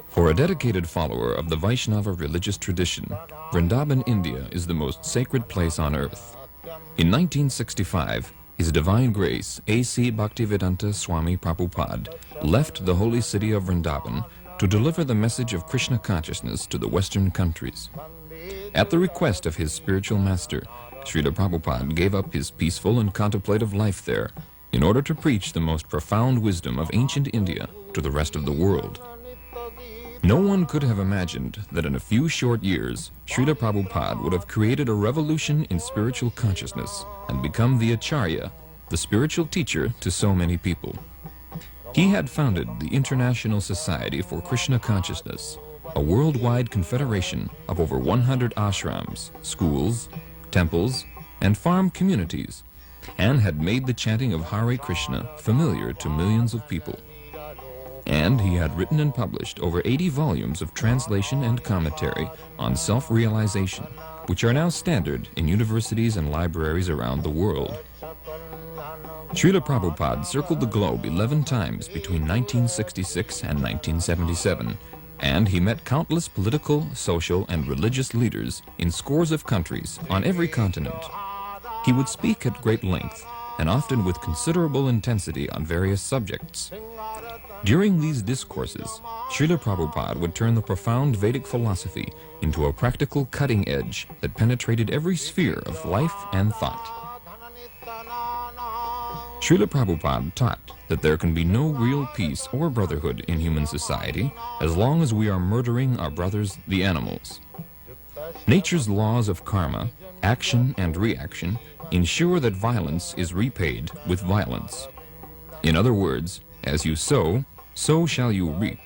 For a dedicated follower of the Vaishnava religious tradition, Vrindavan, India is the most sacred place on earth. In 1965, His Divine Grace A.C. Bhaktivedanta Swami Prabhupada left the holy city of Vrindavan to deliver the message of Krishna consciousness to the Western countries. At the request of his spiritual master, Srila Prabhupada gave up his peaceful and contemplative life there in order to preach the most profound wisdom of ancient India to the rest of the world. No one could have imagined that in a few short years, Srila Prabhupada would have created a revolution in spiritual consciousness and become the Acharya, the spiritual teacher to so many people. He had founded the International Society for Krishna Consciousness, a worldwide confederation of over 100 ashrams, schools, temples, and farm communities, and had made the chanting of Hare Krishna familiar to millions of people. And he had written and published over 80 volumes of translation and commentary on self-realization, which are now standard in universities and libraries around the world. Srila Prabhupada circled the globe 11 times between 1966 and 1977, and he met countless political, social, and religious leaders in scores of countries on every continent. He would speak at great length, and often with considerable intensity on various subjects. During these discourses, Srila Prabhupada would turn the profound Vedic philosophy into a practical cutting edge that penetrated every sphere of life and thought. Srila Prabhupada taught that there can be no real peace or brotherhood in human society as long as we are murdering our brothers, the animals. Nature's laws of karma, action and reaction, ensure that violence is repaid with violence. In other words, as you sow, so shall you reap.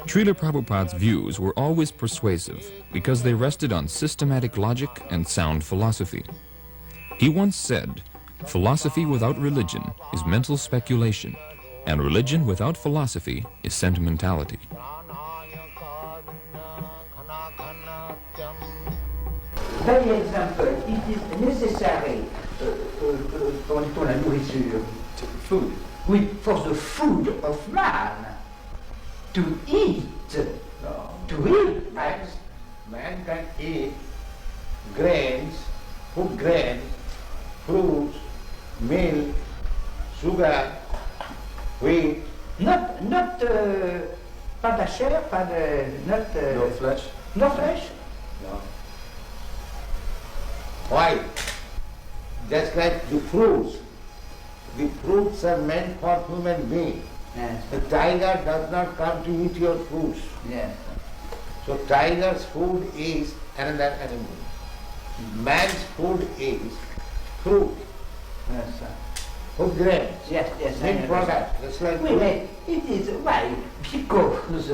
Srila Prabhupada's views were always persuasive because they rested on systematic logic and sound philosophy. He once said, "Philosophy without religion is mental speculation, and religion without philosophy is sentimentality." By example, it is necessary for la nourriture, food, for the food of man to eat. Man can eat grains, food grains, fruits, milk, sugar, wheat. Not pas de chair, pas de No flesh. No flesh. No. Why? Just like the fruits. The fruits are meant for human beings. Yes. The tiger does not come to eat your fruits. Yes. So tiger's food is another animal. Man's food is fruit. Yes, sir. Food grains. Yes, Milk product. Just like oui, mais it is why? Because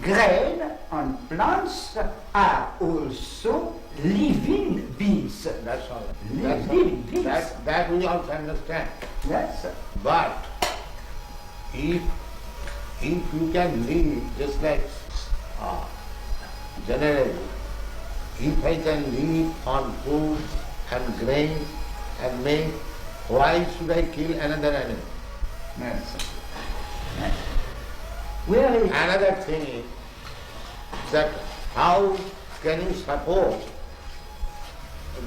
grain on plants are also living beings. That's all. Living beings. That we also understand. Yes. But if you can live just like generally, if I can live on food and grains and milk, why should I kill another animal? Yes. Yes. Where is Another thing is that how can you suppose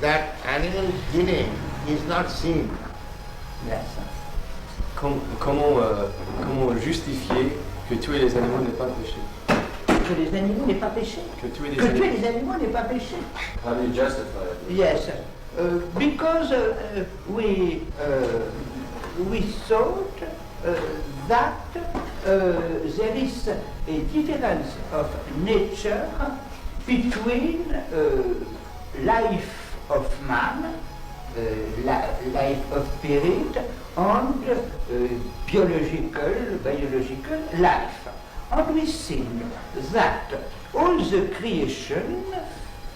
that animal killing is not sin? Yes. Comment justifier que tuer les animaux n'est pas péché? Que les animaux n'est pas péché. Que tuer Que tuer les animaux n'est pas péché. How do you justify it? Yes. Because we thought that there is a difference of nature between life of man, life of spirit, and biological life. And we think that all the creation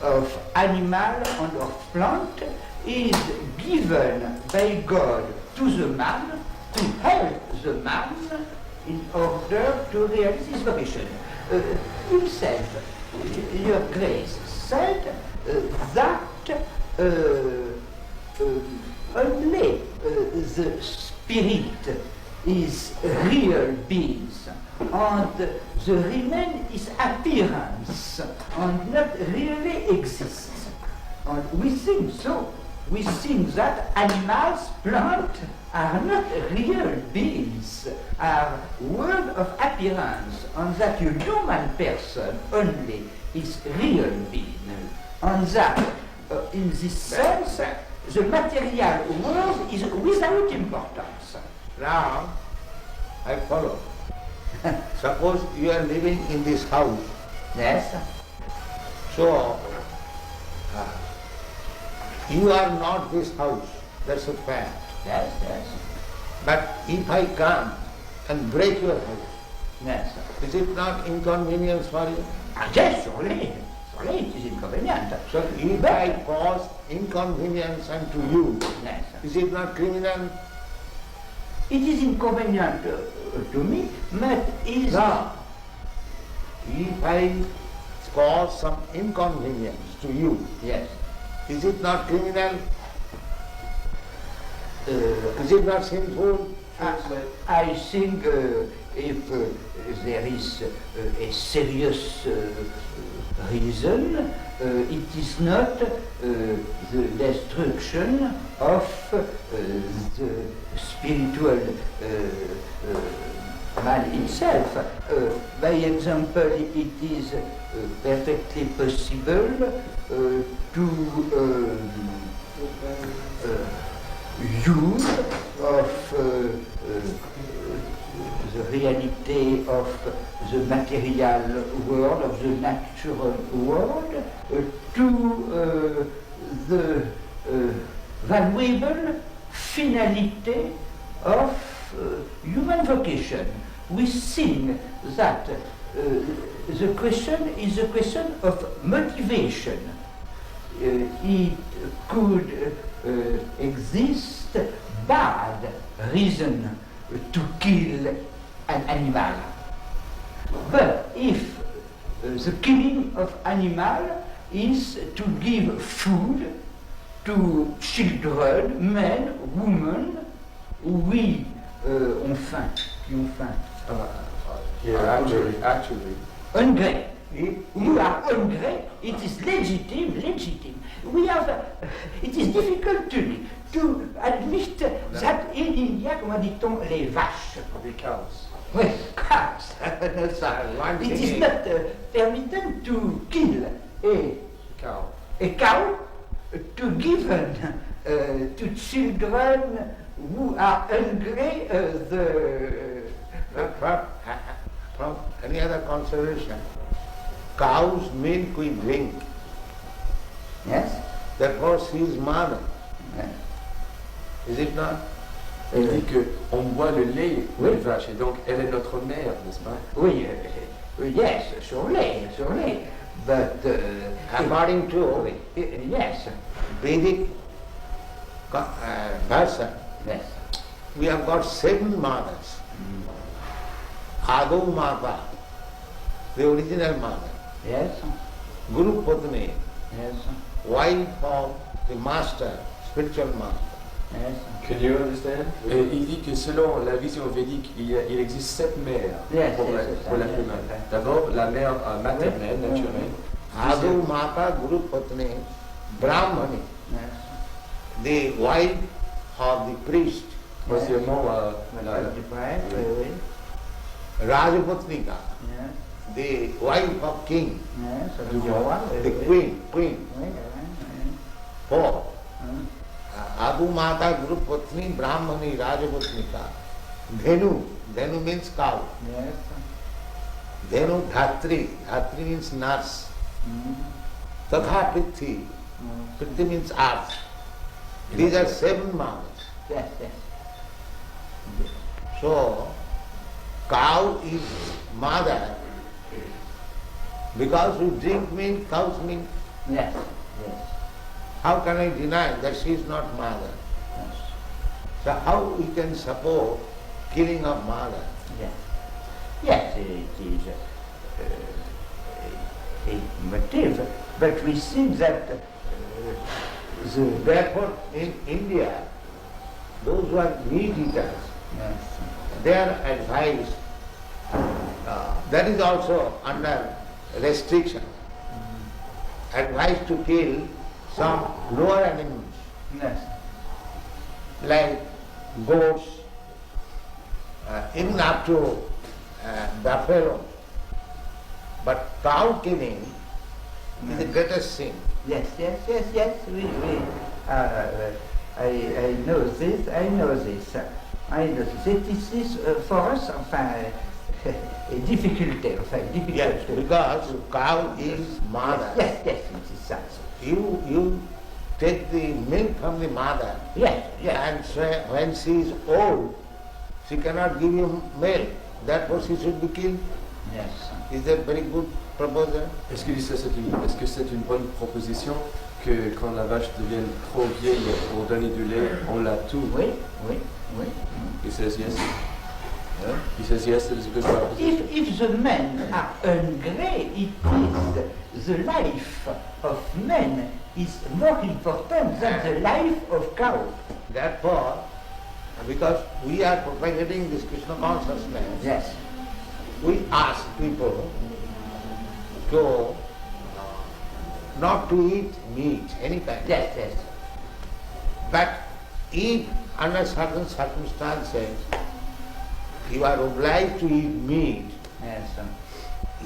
of animal and of plant is given by God to the man to help the man in order to realize his vocation. Himself, Your Grace said that only the spirit is real beings, and the remain is appearance, and not really exists. And we think so. We think that animals, plants, are not real beings, are world of appearance, and that a human person only is real being. And that, in this sense, the material world is without importance. Now, I follow. Suppose you are living in this house. Yes. So, you are not this house. That's a fact. Yes, yes. But if I come and break your house, Yes. is it not inconvenience for you? Yes, surely. Surely it is inconvenient. So if I cause inconvenience unto you, Yes. is it not criminal? It is inconvenient to me, but is No. If I cause some inconvenience to you, Yes. is it not criminal? Is it not sinful? I think if there is a serious reason, it is not the destruction of the spiritual man itself. By example, it is perfectly possible to use of the reality of the material world, of the natural world, to the valuable finality of human vocation. We think that the question is a question of motivation. It could exist bad reason to kill an animal. But if the killing of animal is to give food to children, men, women, oui, ont faim, qui ont faim. Yeah, actually. Hungry. You are hungry, it is legitimate. We have, it is difficult to admit that in India, comment dit-on, les vaches. The cows. Oui, cows. It is not permitted to kill Cow. a cow to give to children who are hungry From any other consideration, cow's milk we drink. Yes? Therefore she is mother. Yes. Is it not? Il dit qu'on boit le lait de la vache et donc elle est notre mère, n'est-ce pas? Oui, yes, surely. But According to yes, Vedic version, yes. we have got 7 mothers. Adu Mata, the original mother. Yes, Guru Padme, yes, wife of the master, spiritual master. yes. Can you understand? Et il dit que selon la vision védique, il existe 7 mères Yes, pour yes, la yes, humaine. yes. D'abord, la mère maternelle, Oui. naturelle. Adu Mata, Guru Padme, Brahmani, Yes. the wife of the priest, Troisièmement, Rajaputnika, Yes, the wife of king, yes, the queen. Four. Adu Mata, Guru Patni, Brahmani, Rajaputnika. Dhenu means cow. Yes. Dhenu Dhatri, Dhatri means nurse. Tatha Prithi, Prithi means earth. These are 7 mothers. Yes, yes. So, cow is mother because we drink milk, cow's milk. Yes, yes, How can I deny that she is not mother? yes, So how we can support killing of mother? yes. Yes, it is a motive, but we see that Therefore, in India, those who are meat eaters, yes, they are advised, that is also under restriction, advised to kill some lower animals yes, like goats, even up to buffalo. But cow killing is the greatest sin. yes, yes, yes, yes. I know this. I know this. I know this. It is for us, enfin, a difficulty. Yes, because cow is mother. Yes, yes, it is such. You take the milk from the mother, Yes, yes. and so when she is old, she cannot give you milk. Therefore, she should be killed. Yes. Is that very good proposal? Est-ce que c'est une bonne proposition que quand la vache devienne trop vieille pour donner du lait, on la tue? Oui, oui, oui. He says yes. He says yes, it is a good proposition. If the men are hungry, it is the life of men is more important than the life of cow. Therefore, because we are propagating this Krishna consciousness, Yes. we ask people to not to eat meat, any kind. Yes, yes. But if under certain circumstances you are obliged to eat meat, Yes.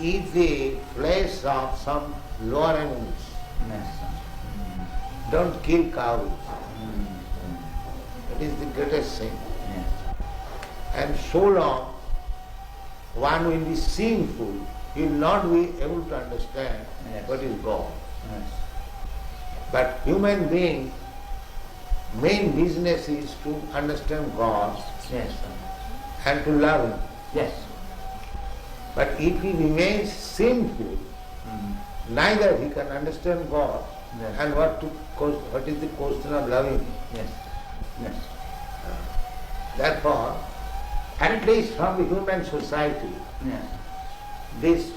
eat the flesh of some lower animals. Yes. Don't kill cows. It is the greatest sin. Yes. And so long one will be sinful, he will not be able to understand Yes. what is God. Yes. But human being, main business is to understand God Yes. and to love Him. Yes. But if he remains sinful, neither he can understand God Yes. and what is the question of loving Him. Yes. Yes. Therefore, at least from the human society, Yes. this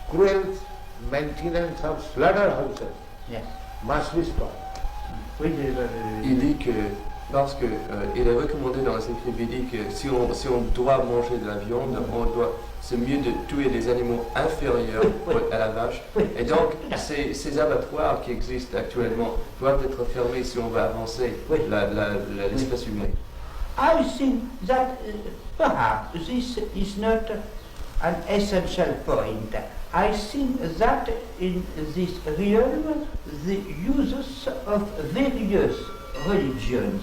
cruel maintenance of slaughterhouses Yes. must be stopped. Oui, Il dit que parce que il est recommandé dans les écrits védiques que si on doit manger de la viande, c'est mieux de tuer les animaux inférieurs à la vache. Et donc ces abattoirs qui existent actuellement doivent être fermés si on veut avancer l'espèce humaine. I think that perhaps this is not an essential point. I think that in this realm the uses of various religions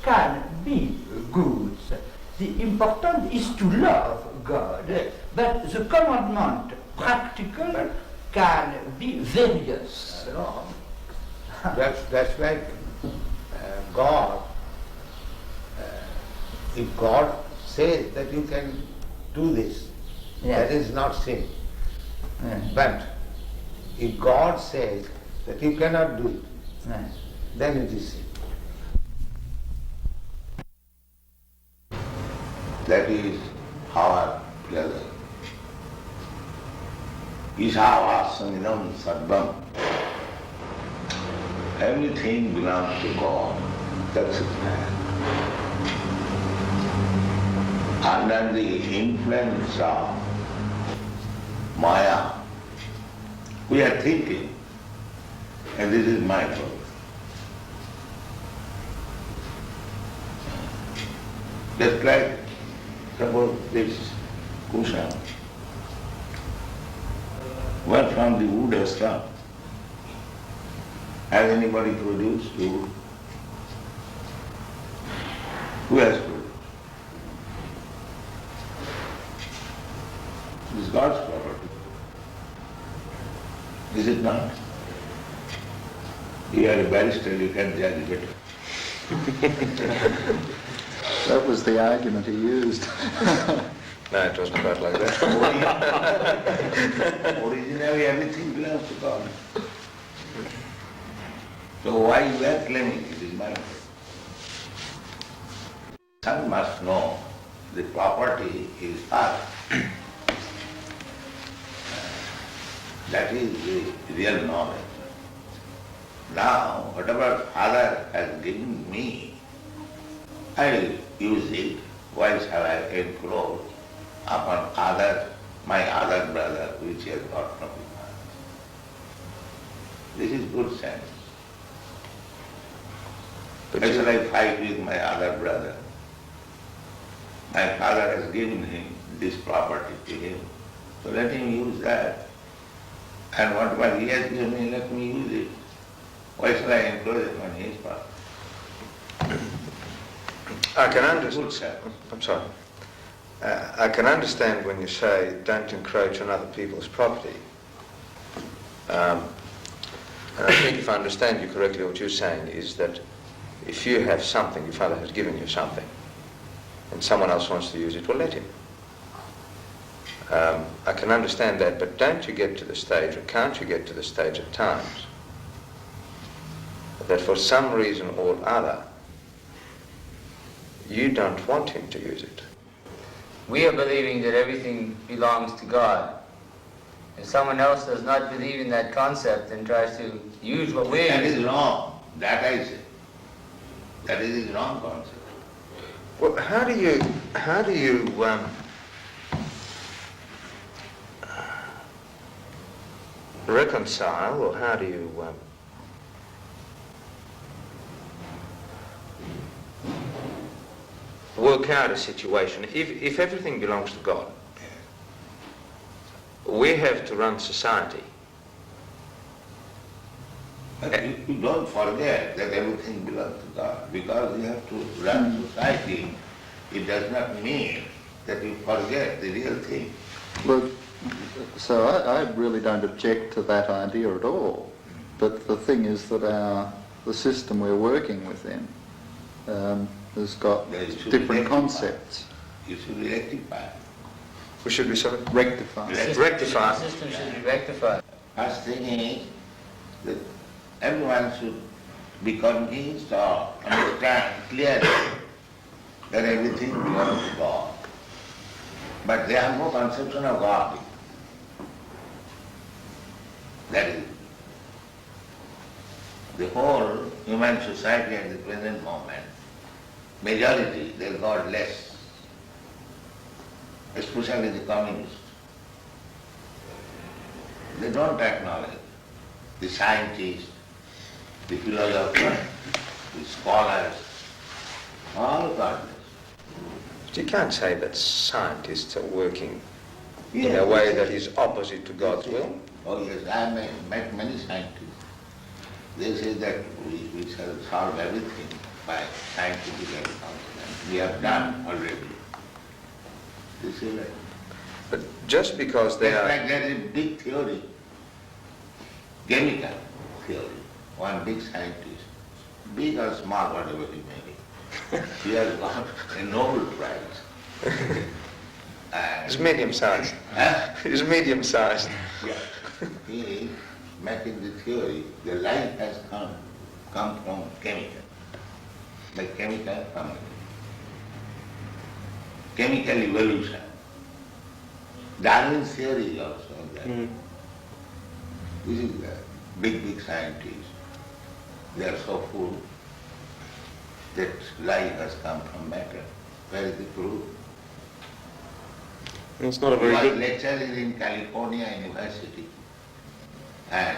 can be good. The important is to love God, but the commandment practical can be various. No. That's like God. If God says that you can do this, Yes. that is not sin. Yes. But if God says that you cannot do it, Yes. then it is sin. That is our pleasure. Ishavasangam sarvam. Everything belongs to God. That's it, man. Under the influence of Maya, we are thinking, and this is my fault. Just like, suppose this cushion, where from the wood has come? Has anybody produced wood? Who has produced? It is God's property. Is it not? You are a barrister, you can judge better. That was the argument he used. No, it wasn't quite like that. Originally everything belongs to God. So why you are claiming it is mine? One must know the property is Father. That is the real knowledge. Now, whatever Father has given me, I will use it. Why shall I encroach upon my other brother, which he has got from his father? This is good sense. Why shall I fight with my other brother? My father has given him this property to him, so let him use that. And whatever he has given me, let me use it. Why shall I encroach on his property? I can understand. I'm sorry. I can understand when you say don't encroach on other people's property. And I think if I understand you correctly, what you're saying is that if you have something, your father has given you something, and someone else wants to use it, well, let him. I can understand that, but don't you get to the stage, or can't you get to the stage at times, that for some reason or other, you don't want him to use it? We are believing that everything belongs to God. If someone else does not believe in that concept and tries to use what we're That using, is wrong. That I say. That is his wrong concept. Well, how do you reconcile, or how do you work out a situation? If everything belongs to God, we have to run society. But you don't forget that everything belongs to God. Because you have to run society, it does not mean that you forget the real thing. Well, so I really don't object to that idea at all. But the thing is that the system we're working within has got different concepts. You should be rectified. We should be sorry? Rectified. Rectify. the system should be rectified. First thing is that everyone should be convinced or understand clearly that everything belongs to God. But they have no conception of God. That is, the whole human society at the present moment, majority, they are godless, especially the communists. They don't acknowledge the scientists, the philosophers, the scholars, all godless. But you can't say that scientists are working in a way that is opposite to God's will. Oh yes, I have met many scientists. They say that we shall solve everything by scientific advancement. We have done already. This is right. But just because they Just are... like there is a big theory, chemical theory, one big scientist, big or small, whatever he may be, he has got a Nobel Prize. It's medium-sized. It's medium-sized. Yeah. He is making the theory, the life has come from chemical, like chemical family. Chemical evolution. Darwin's theory is also there. This is the big scientists. They are so full that life has come from matter. Where is the proof? It's not a He very was good... lecturing in California University, and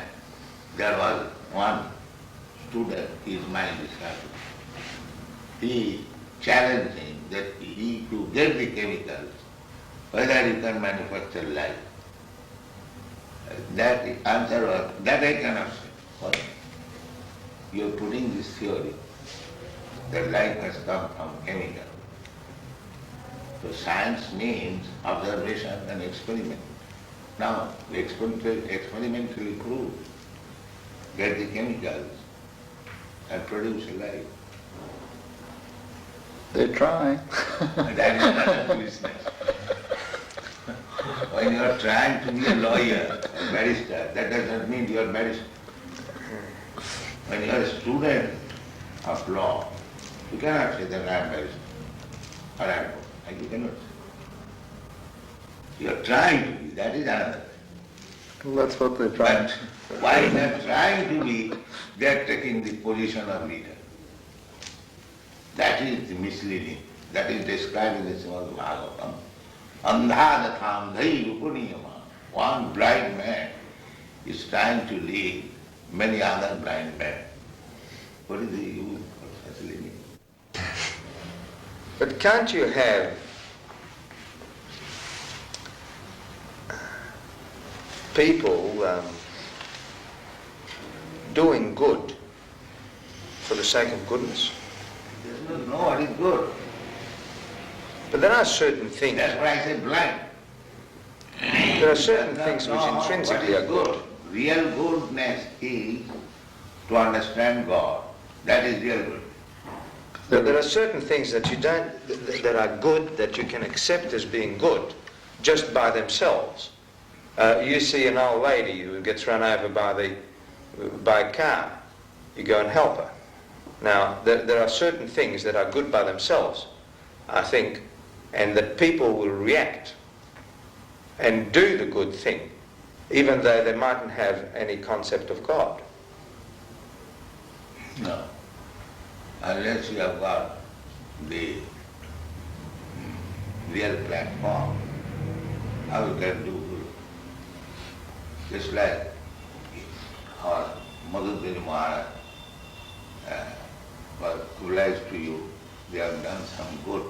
there was one student, his mind is sharp. He challenged him that he to get the chemicals, whether you can manufacture life. That answer was, that I cannot say. What? You are putting this theory that life has come from chemical. So science means observation and experiment. Now, experimentally prove, get the chemicals and produce a life. They're trying. That is another business. When you are trying to be a lawyer, a barrister, that does not mean you are a barrister. When you are a student of law, you cannot say that I am a barrister or I am a lawyer. You cannot say. You are trying to be, that is another thing. Well, that's what they're trying. But while they are trying to be, they are taking the position of leader. That is the misleading. That is described in the Srimad Bhagavatam. Andhadatham dhairupuniyama. One blind man is trying to lead many other blind men. What is the use of such leading? But can't you have people doing good for the sake of goodness? He does not know what is good. But there are certain things. That's why I say blind. There are certain things which intrinsically are good. Real goodness is to understand God. That is real good. But there are certain things that you don't, that are good, that you can accept as being good, just by themselves. You see an old lady who gets run over by a car. You go and help her. Now, there are certain things that are good by themselves, I think, and that people will react and do the good thing, even though they mightn't have any concept of God. No. Unless you have got the real platform, how you can do good? Just like our Madhudari Maharaj was obliged to you, they have done some good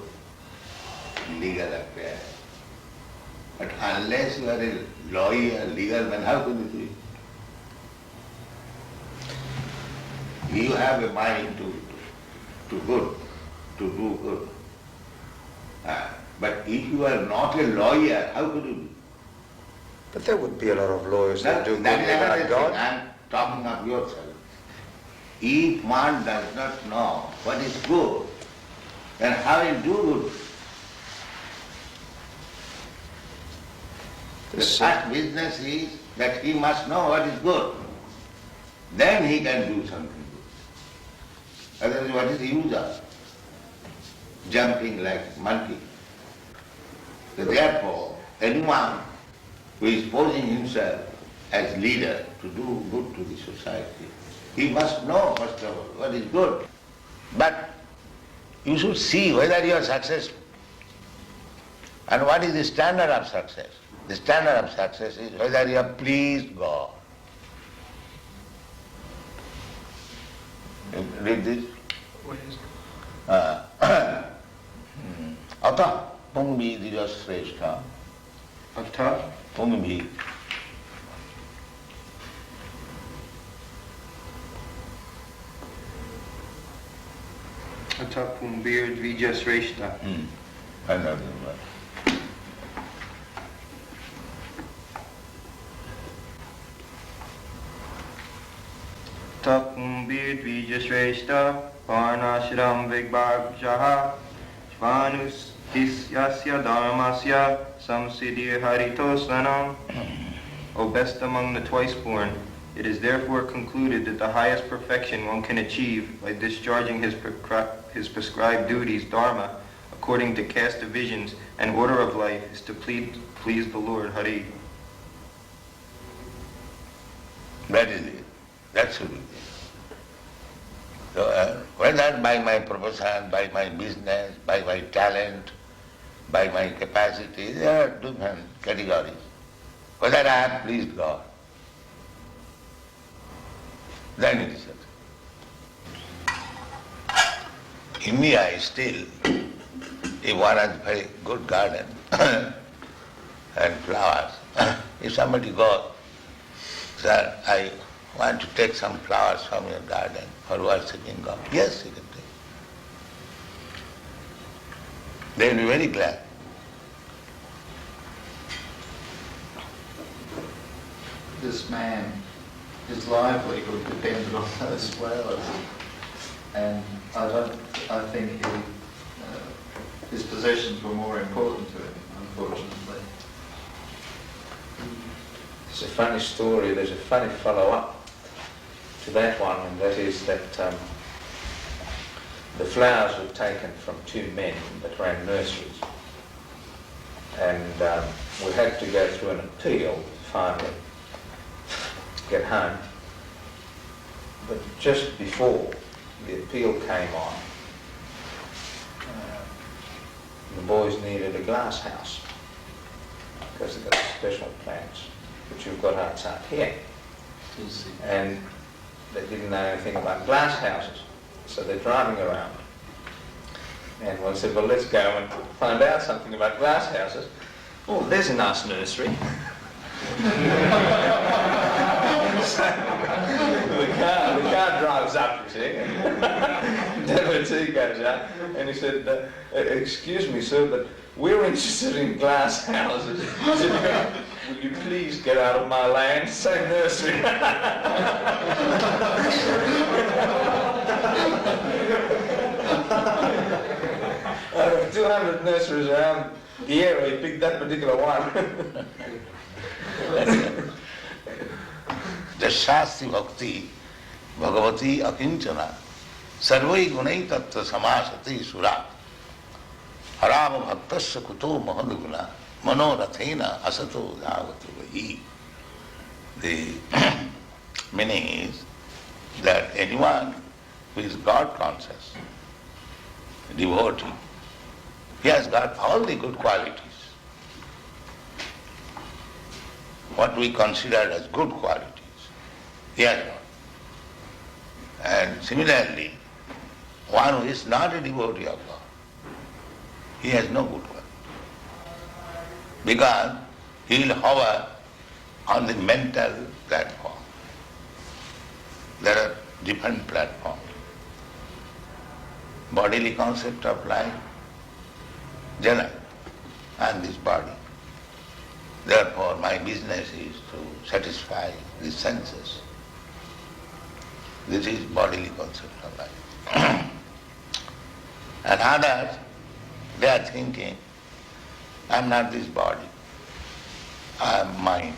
legal affair. But unless you are a lawyer, legal man, how can you do it? You have a mind to do good. But if you are not a lawyer, how could you do? But there would be a lot of lawyers that do good That without God. I am talking of yourself. If one does not know what is good, then how will do good? The first business is that he must know what is good. Then he can do something good. Otherwise, what is the use of jumping like monkey? So therefore, anyone who is posing himself as leader to do good to the society, he must know first of all what is good. But you should see whether you are successful. And what is the standard of success? The standard of success is whether you have pleased God. Read this. Ata pungbi didasreshta. Ata Pungbi. Ata pumbir dvijasreshta. Another one. Tapumbir dvijasreshta varnashram vigbhagjaha svanus disyasya dharmasya samsiddhir haritosvanam. O best among the twice-born, it is therefore concluded that the highest perfection one can achieve by discharging his prescribed duties, dharma, according to caste divisions and order of life, is to please the Lord, Hari. That is it. That should be it. So, whether by my profession, by my business, by my talent, by my capacity, there are different categories. Whether I have pleased God, then it is it. India is still, if one has a very good garden and flowers, if somebody goes, sir, I want to take some flowers from your garden for worshipping God. Yes, you can take. They will be very glad. This man, his livelihood depended on those flowers, and I think he his possessions were more important to him, unfortunately. It's a funny story. There's a funny follow-up to that one, and that is that the flowers were taken from two men that ran nurseries, and we had to go through an appeal to finally get home. But just before the appeal came on, the boys needed a glass house because they've got special plants, which you've got outside here. And they didn't know anything about glass houses, so they're driving around. And one said, well, let's go and find out something about glass houses. Oh, there's a nice nursery. So the car drives up, you see. Devotee goes out, and he said, excuse me, sir, but we're interested in glass houses. He said, will you please get out of my land? Say nursery. Out of 200 nurseries around the area, he picked that particular one. The Shasti Bhakti Bhagavati Akinchana Sarvai Gunai Tattva Samasati Sura Harama Bhaktasya Kuto Mahaduguna Manorathena Asato Dhavatu Vahi. The meaning is that anyone who is God conscious, devotee, he has got all the good qualities. What we consider as good qualities, he has got. And similarly, one who is not a devotee of God, he has no good quality. Because he will hover on the mental platform. There are different platforms. Bodily concept of life, general, and this body. Therefore, my business is to satisfy the senses. This is bodily concept of life. And others, they are thinking, I am not this body, I am mind.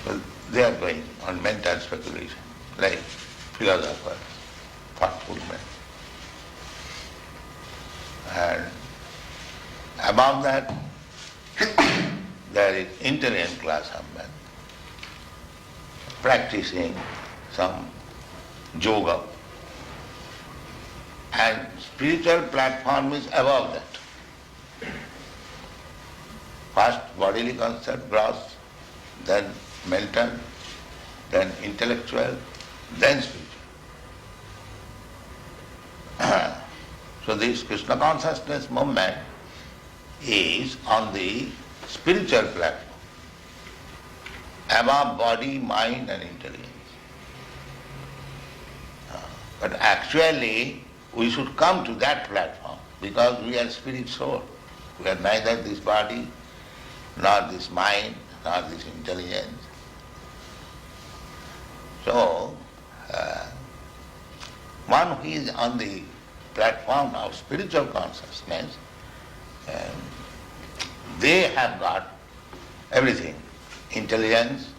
Well, they are going on mental speculation, like philosophers, thoughtful men. And above that, there is intelligent class of men practicing some yoga, and spiritual platform is above that. First bodily concept, gross, then mental, then intellectual, then spiritual. So this Krishna consciousness movement is on the spiritual platform, above body, mind and intelligence. But actually we should come to that platform because we are spirit soul. We are neither this body, nor this mind, nor this intelligence. So, one who is on the platform of spiritual consciousness, they have got everything. Intelligence,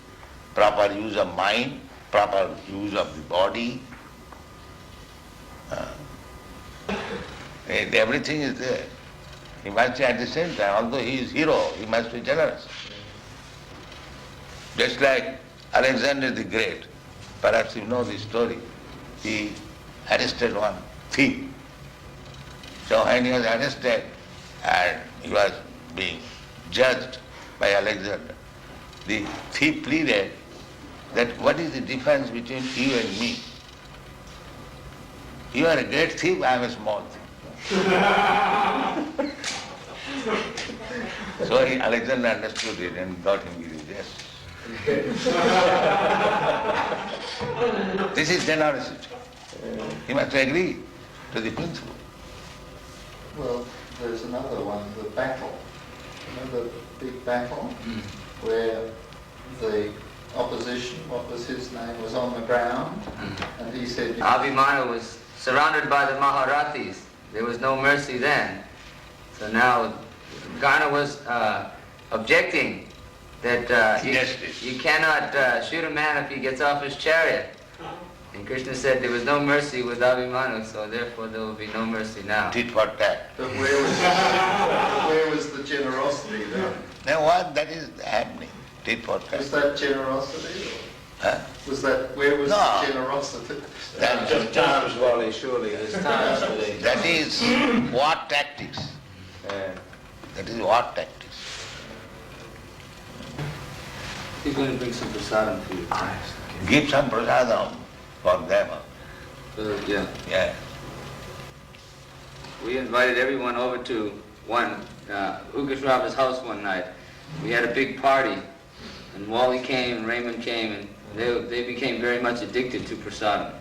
proper use of mind, proper use of the body. And everything is there. He must be at the same time, although he is hero, he must be generous. Just like Alexander the Great, perhaps you know this story, he arrested one thief. So when he was arrested and he was being judged by Alexander, the thief pleaded that what is the difference between you and me? You are a great thief, I am a small thief. So Alexander understood it and got him with his yes. This is generosity. He must agree to the principle. Well, there's another one, the battle. Remember the big battle where the opposition, what was his name, was on the ground and he said... Abhimanyu was surrounded by the Maharathis. there was no mercy then. So now Ghana was objecting that you cannot shoot a man if he gets off his chariot. And Krishna said there was no mercy with Abhimanu, so therefore there will be no mercy now. Tit for tat. But where was the generosity then? Now what that is happening? Tit for tat. Was that generosity? Huh? Where was No. the generosity? That, Just times, Wally, surely. There's times for these. that is war tactics. Yeah. That is war tactics. He's going to bring some prasadam for you. Give some prasadam for them. Yeah. Yeah. We invited everyone over to Ukashrava's house one night. We had a big party, and Wally came and Raymond came, and they became very much addicted to prasadam.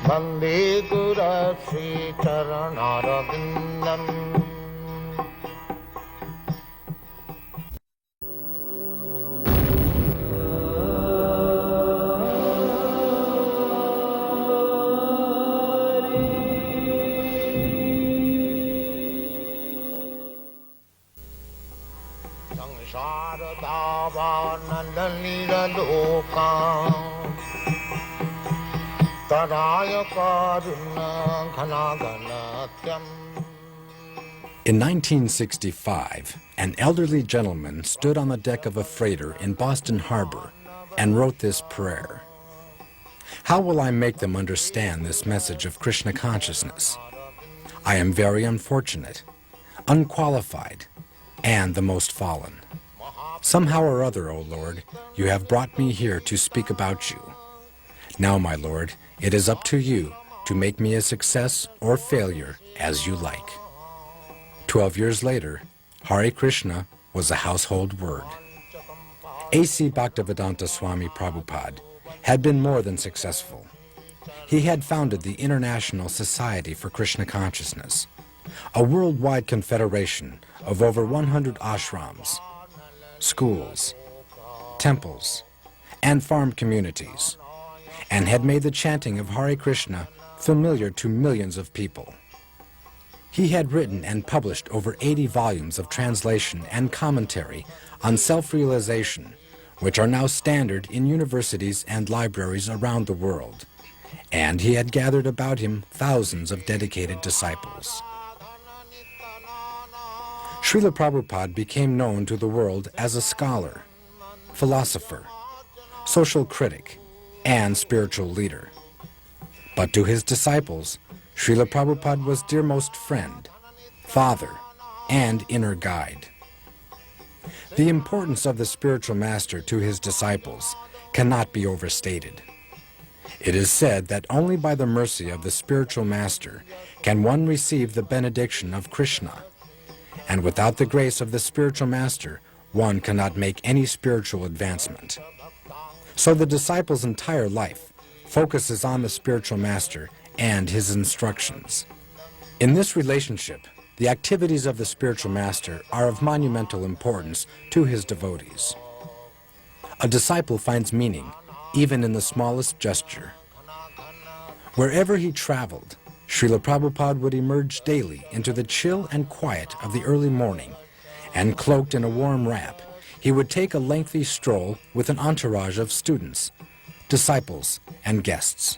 Bande Gura Sri Charanarabindam. In 1965, an elderly gentleman stood on the deck of a freighter in Boston Harbor and wrote this prayer. How will I make them understand this message of Krishna consciousness? I am very unfortunate, unqualified, and the most fallen. Somehow or other, O Lord, you have brought me here to speak about you. Now, my Lord, it is up to you to make me a success or failure as you like. 12 years later, Hare Krishna was a household word. A.C. Bhaktivedanta Swami Prabhupada had been more than successful. He had founded the International Society for Krishna Consciousness, a worldwide confederation of over 100 ashrams, schools, temples, and farm communities, and had made the chanting of Hare Krishna familiar to millions of people. He had written and published over 80 volumes of translation and commentary on self-realization, which are now standard in universities and libraries around the world, and he had gathered about him thousands of dedicated disciples. Srila Prabhupada became known to the world as a scholar, philosopher, social critic, and spiritual leader. But to his disciples, Srila Prabhupada was dearmost friend, father, and inner guide. The importance of the spiritual master to his disciples cannot be overstated. It is said that only by the mercy of the spiritual master can one receive the benediction of Krishna, and without the grace of the spiritual master, one cannot make any spiritual advancement. So the disciple's entire life focuses on the spiritual master and his instructions. In this relationship, the activities of the spiritual master are of monumental importance to his devotees. A disciple finds meaning even in the smallest gesture. Wherever he traveled, Srila Prabhupada would emerge daily into the chill and quiet of the early morning, and cloaked in a warm wrap, he would take a lengthy stroll with an entourage of students, disciples, and guests.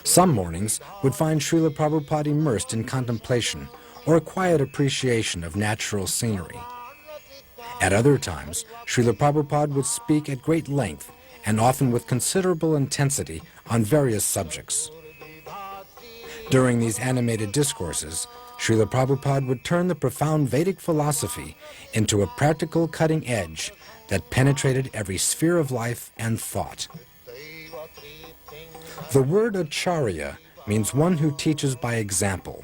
Some mornings would find Srila Prabhupada immersed in contemplation or quiet appreciation of natural scenery. At other times, Srila Prabhupada would speak at great length and often with considerable intensity on various subjects. During these animated discourses, Srila Prabhupada would turn the profound Vedic philosophy into a practical cutting edge that penetrated every sphere of life and thought. The word acharya means one who teaches by example,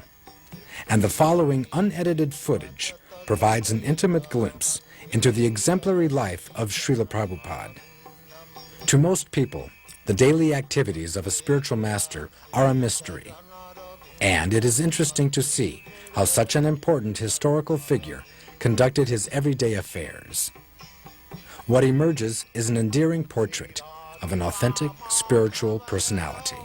and the following unedited footage provides an intimate glimpse into the exemplary life of Srila Prabhupada. To most people, the daily activities of a spiritual master are a mystery, and it is interesting to see how such an important historical figure conducted his everyday affairs. What emerges is an endearing portrait of an authentic spiritual personality.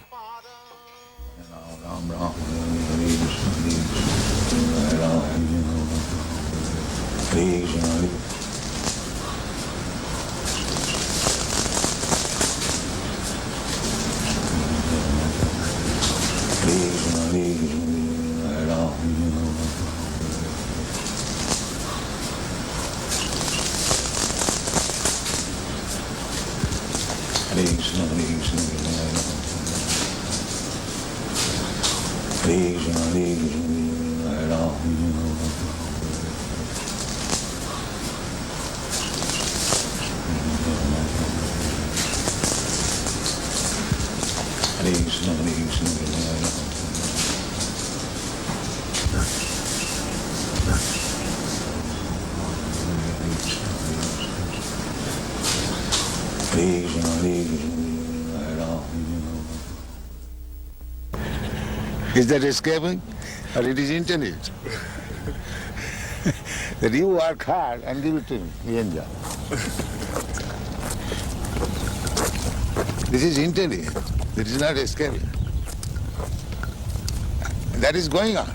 Is that escaping? Or it is intelligent? That you work hard and give it to me, you enjoy. This is intelligent. It is not escaping. That is going on.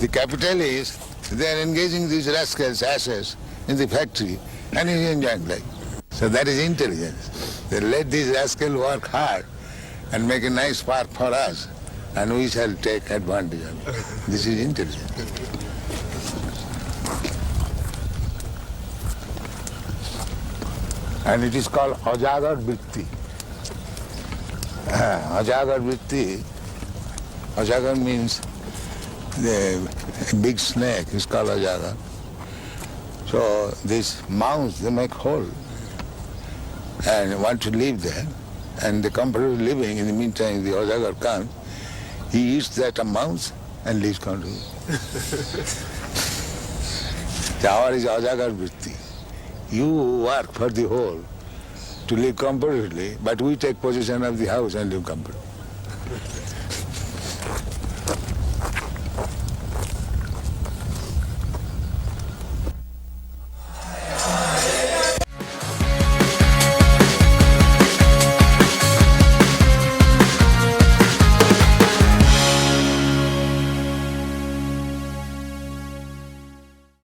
The capitalists, they are engaging these rascals, asses, in the factory, and he is enjoying life. So that is intelligence. They let these rascals work hard and make a nice park for us, and we shall take advantage of it. This is intelligence. And it is called Ajagar Vritti. Ajagar Vritti, Ajagar means the big snake is called Ajagar. So these mouse, they make hole and want to live there. And the comfortable living, in the meantime, the Ajagar comes, he eats that mouse and lives comfortably. So our is Ajagar Vritti. You work for the whole to live comfortably, but we take possession of the house and live comfortably.